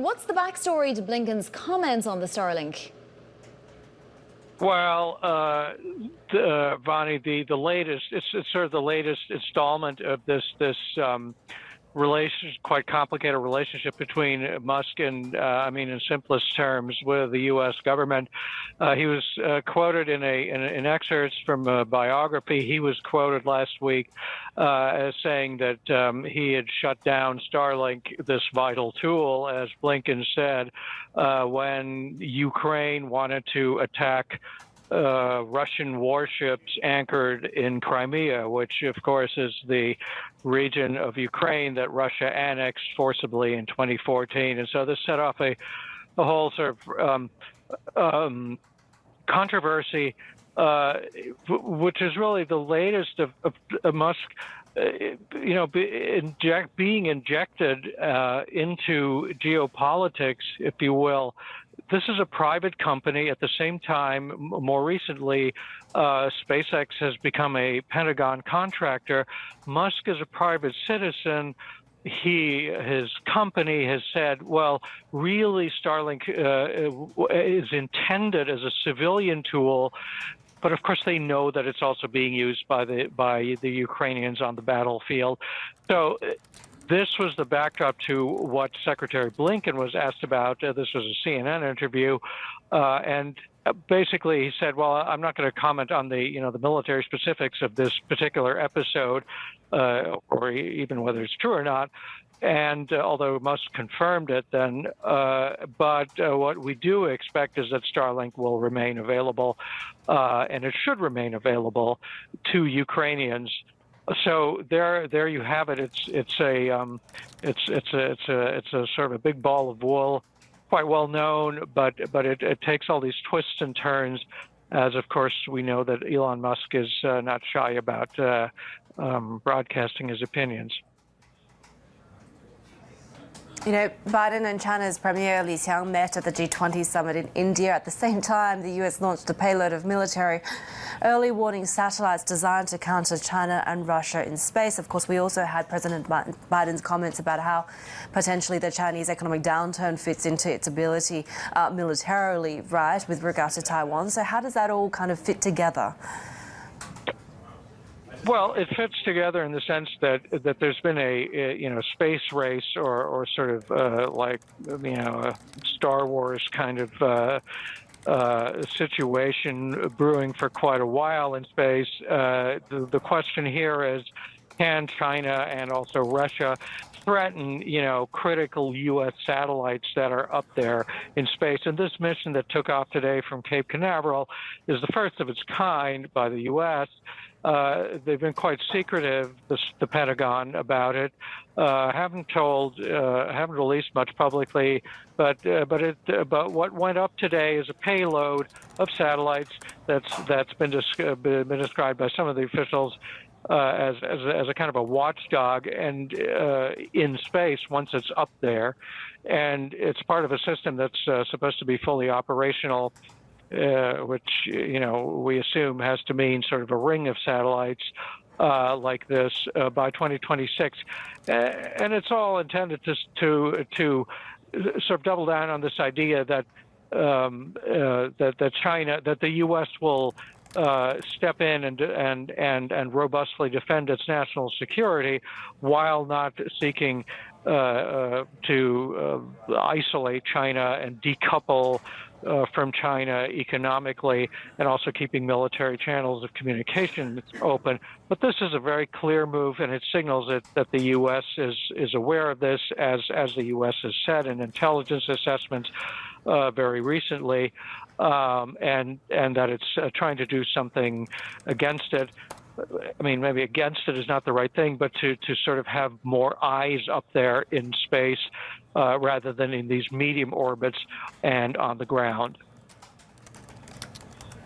What's the backstory to Blinken's comments on the Starlink? Well, Vonnie, the latest, it's sort of the latest installment of this quite complicated relationship between Musk and, in simplest terms, with the U.S. government. He was quoted in excerpts from a biography. He was quoted last week as saying that he had shut down Starlink, this vital tool, as Blinken said, when Ukraine wanted to attack Russian warships anchored in Crimea, which, of course, is the region of Ukraine that Russia annexed forcibly in 2014. And so this set off a whole sort of controversy, which is really the latest of Musk, being injected into geopolitics, if you will. This is a private company. At the same time, more recently, SpaceX has become a Pentagon contractor. Musk is a private citizen. His company has said, well, really, Starlink is intended as a civilian tool. But of course, they know that it's also being used by the Ukrainians on the battlefield. So this was the backdrop to what Secretary Blinken was asked about. This was a CNN interview, and basically he said, "Well, I'm not going to comment on the military specifics of this particular episode, or even whether it's true or not." And although Musk confirmed it, then, but what we do expect is that Starlink will remain available, and it should remain available to Ukrainians. So there you have it. It's a sort of a big ball of wool, quite well known, but it takes all these twists and turns, as of course we know that Elon Musk is not shy about broadcasting his opinions. You know, Biden and China's Premier Li Qiang met at the G20 summit in India. At the same time, the US launched a payload of military early warning satellites designed to counter China and Russia in space. Of course, we also had President Biden's comments about how potentially the Chinese economic downturn fits into its ability militarily, right, with regard to Taiwan. So how does that all kind of fit together? Well, it fits together in the sense that there's been a space race or sort of a Star Wars kind of situation brewing for quite a while in space. The question here is, can China and also Russia threaten, critical U.S. satellites that are up there in space? And this mission that took off today from Cape Canaveral is the first of its kind by the U.S. They've been quite secretive, the Pentagon, about it. Haven't released much publicly, but what went up today is a payload of satellites that's been described by some of the officials as a kind of a watchdog and in space once it's up there, and it's part of a system that's supposed to be fully operational. Which, we assume has to mean sort of a ring of satellites like this by 2026. And it's all intended to sort of double down on this idea that that the U.S. will step in and robustly defend its national security while not seeking to isolate China and decouple from China economically, and also keeping military channels of communication open. But this is a very clear move, and it signals that the U.S. is aware of this, as the U.S. has said in intelligence assessments very recently, and that it's trying to do something against it. I mean, maybe against it is not the right thing, but to sort of have more eyes up there in space rather than in these medium orbits and on the ground.